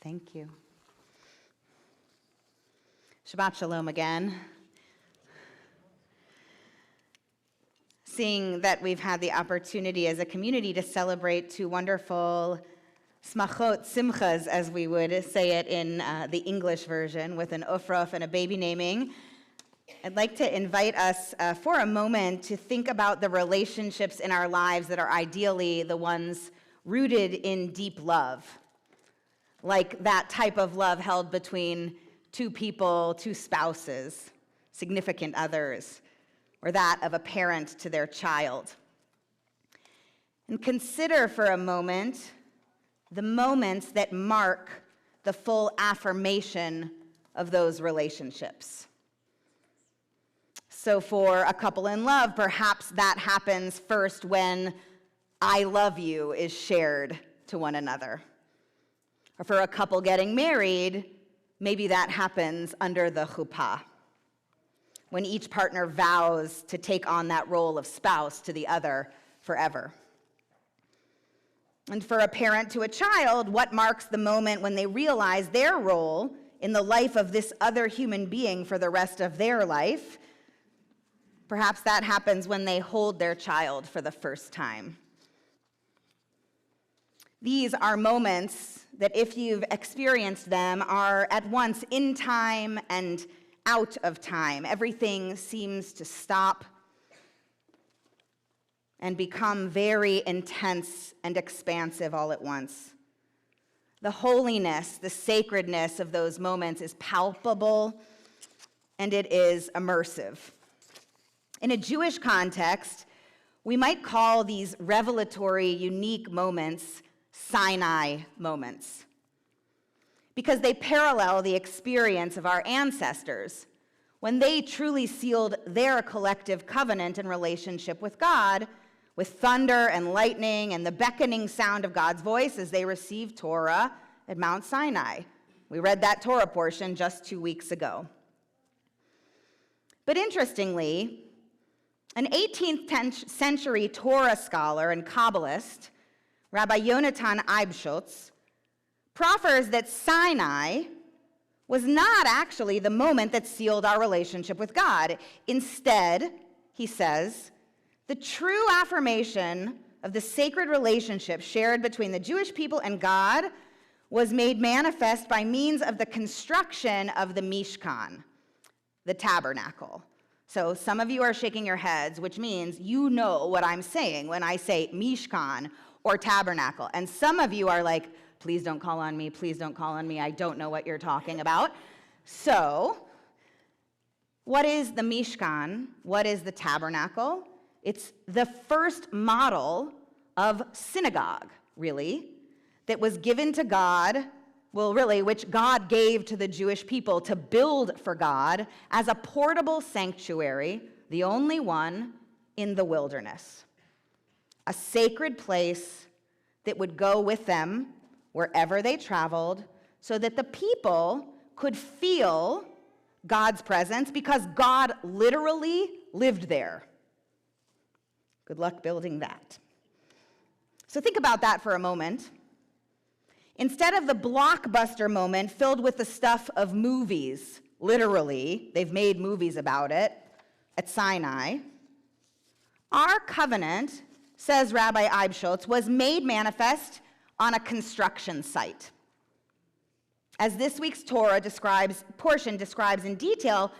Thank you. Shabbat Shalom again. Seeing that we've had the opportunity as a community to celebrate two wonderful smachot, simchas, as we would say it in the English version, with an ofruf and a baby naming, I'd like to invite us for a moment to think about the relationships in our lives that are ideally the ones rooted in deep love, like that type of love held between two people, two spouses, significant others, or that of a parent to their child. And consider for a moment the moments that mark the full affirmation of those relationships. So for a couple in love, perhaps that happens first when I love you is shared to one another. Or for a couple getting married, maybe that happens under the chuppah, when each partner vows to take on that role of spouse to the other forever. And for a parent to a child, what marks the moment when they realize their role in the life of this other human being for the rest of their life? Perhaps that happens when they hold their child for the first time. These are moments that, if you've experienced them, are at once in time and out of time. Everything seems to stop and become very intense and expansive all at once. The holiness, the sacredness of those moments is palpable, and it is immersive. In a Jewish context, we might call these revelatory, unique moments Sinai moments, because they parallel the experience of our ancestors when they truly sealed their collective covenant and relationship with God with thunder and lightning and the beckoning sound of God's voice as they received Torah at Mount Sinai. We read that Torah portion just 2 weeks ago. But interestingly, an 18th century Torah scholar and Kabbalist, Rabbi Yonatan Eibschutz, proffers that Sinai was not actually the moment that sealed our relationship with God. Instead, he says, the true affirmation of the sacred relationship shared between the Jewish people and God was made manifest by means of the construction of the Mishkan, the tabernacle. So some of you are shaking your heads, which means you know what I'm saying when I say Mishkan or tabernacle. And some of you are like, please don't call on me, please don't call on me, I don't know what you're talking about. So, what is the Mishkan? What is the tabernacle? It's the first model of synagogue, really, that was given to God, which God gave to the Jewish people to build for God as a portable sanctuary, the only one in the wilderness. A sacred place that would go with them wherever they traveled so that the people could feel God's presence because God literally lived there. Good luck building that. So think about that for a moment. Instead of the blockbuster moment filled with the stuff of movies, literally, they've made movies about it, at Sinai, our covenant, says Rabbi Eibschutz, was made manifest on a construction site. As this week's Torah portion describes in detail,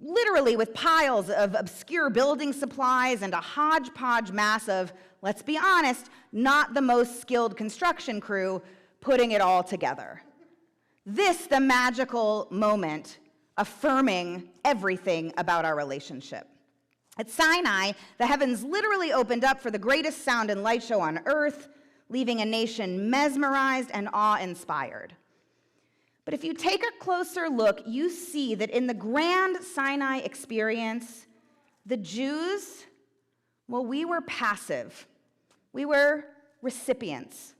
literally with piles of obscure building supplies and a hodgepodge mass of, let's be honest, not the most skilled construction crew putting it all together. This, the magical moment, affirming everything about our relationship. At Sinai, the heavens literally opened up for the greatest sound and light show on earth, leaving a nation mesmerized and awe-inspired. But if you take a closer look, you see that in the grand Sinai experience, the Jews, we were passive. We were recipients.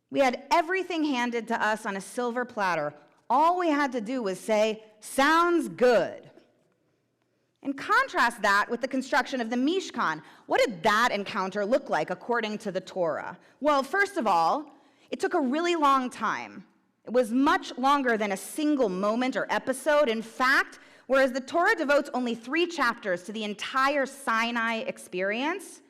We had everything handed to us on a silver platter. All we had to do was say, sounds good. And contrast that with the construction of the Mishkan. What did that encounter look like according to the Torah? Well, first of all, it took a really long time. It was much longer than a single moment or episode. In fact, whereas the Torah devotes only 3 chapters to the entire Sinai experience,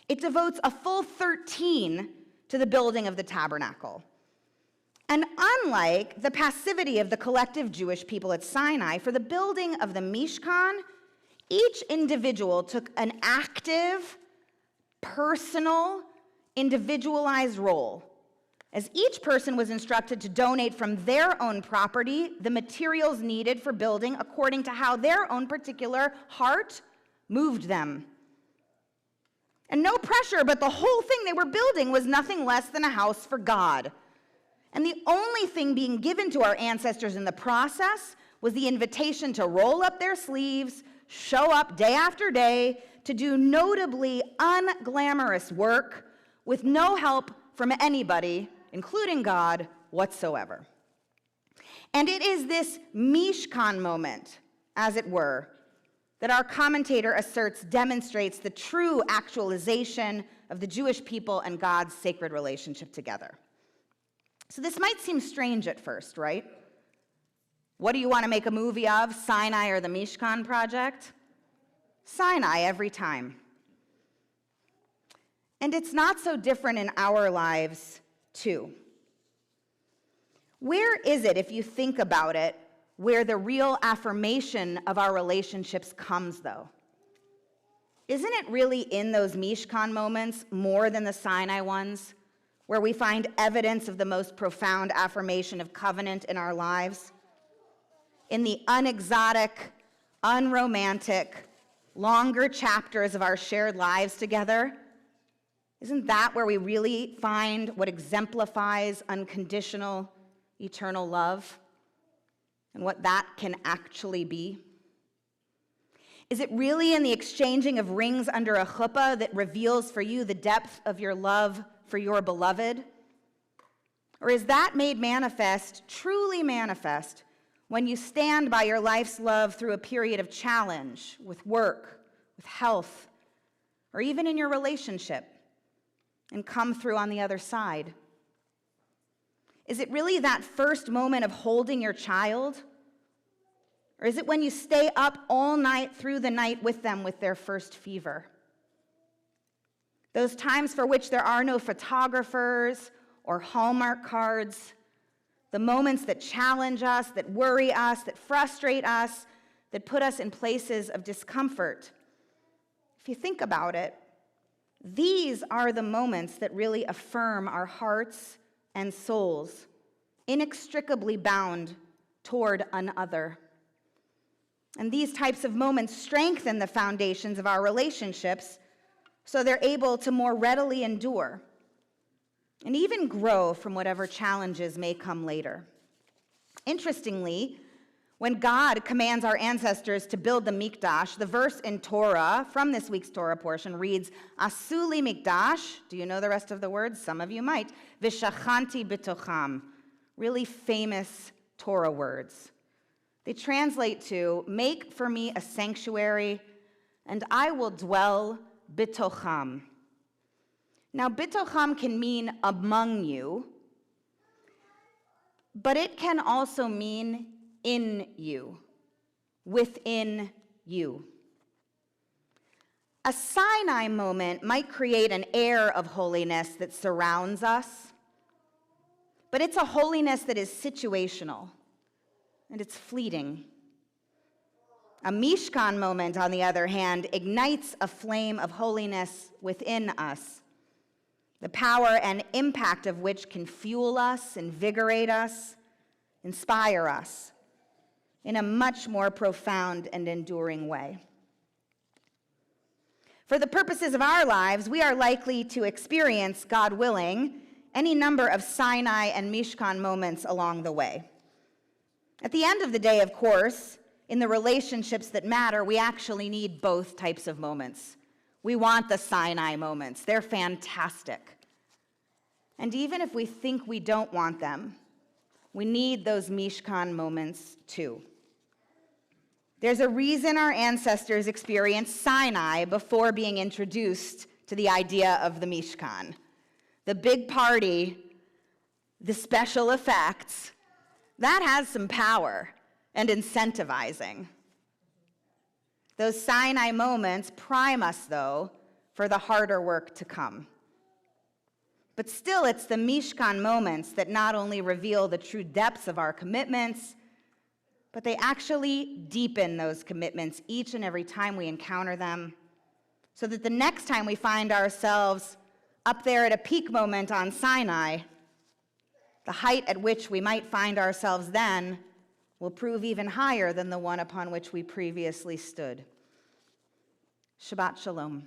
it devotes a full 13 to the building of the tabernacle. And unlike the passivity of the collective Jewish people at Sinai, for the building of the Mishkan, each individual took an active, personal, individualized role, as each person was instructed to donate from their own property the materials needed for building according to how their own particular heart moved them. And no pressure, but the whole thing they were building was nothing less than a house for God. And the only thing being given to our ancestors in the process was the invitation to roll up their sleeves, show up day after day, to do notably unglamorous work with no help from anybody, including God, whatsoever. And it is this Mishkan moment, as it were, that our commentator asserts demonstrates the true actualization of the Jewish people and God's sacred relationship together. So this might seem strange at first, right? What do you want to make a movie of, Sinai or the Mishkan project? Sinai every time. And it's not so different in our lives, too. Where is it, if you think about it, where the real affirmation of our relationships comes, though? Isn't it really in those Mishkan moments more than the Sinai ones, where we find evidence of the most profound affirmation of covenant in our lives? In the unexotic, unromantic, longer chapters of our shared lives together? Isn't that where we really find what exemplifies unconditional, eternal love and what that can actually be? Is it really in the exchanging of rings under a chuppah that reveals for you the depth of your love for your beloved? Or is that made manifest, truly manifest, when you stand by your life's love through a period of challenge, with work, with health, or even in your relationship, and come through on the other side? Is it really that first moment of holding your child? Or is it when you stay up all night through the night with them with their first fever? Those times for which there are no photographers or Hallmark cards, the moments that challenge us, that worry us, that frustrate us, that put us in places of discomfort. If you think about it, these are the moments that really affirm our hearts and souls, inextricably bound toward another. And these types of moments strengthen the foundations of our relationships so they're able to more readily endure and even grow from whatever challenges may come later. Interestingly, when God commands our ancestors to build the Mikdash, the verse in Torah from this week's Torah portion reads, Asuli Mikdash, do you know the rest of the words? Some of you might. V'shachanti b'tocham, really famous Torah words. They translate to, make for me a sanctuary, and I will dwell b'tocham. Now, b'tocham can mean among you, but it can also mean in you, within you. A Sinai moment might create an air of holiness that surrounds us, but it's a holiness that is situational, and it's fleeting. A Mishkan moment, on the other hand, ignites a flame of holiness within us, the power and impact of which can fuel us, invigorate us, inspire us in a much more profound and enduring way. For the purposes of our lives, we are likely to experience, God willing, any number of Sinai and Mishkan moments along the way. At the end of the day, of course, in the relationships that matter, we actually need both types of moments. We want the Sinai moments. They're fantastic. And even if we think we don't want them, we need those Mishkan moments too. There's a reason our ancestors experienced Sinai before being introduced to the idea of the Mishkan. The big party, the special effects, That has some power and incentivizing. Those Sinai moments prime us, though, for the harder work to come. But still, it's the Mishkan moments that not only reveal the true depths of our commitments, but they actually deepen those commitments each and every time we encounter them, so that the next time we find ourselves up there at a peak moment on Sinai, the height at which we might find ourselves then will prove even higher than the one upon which we previously stood. Shabbat Shalom.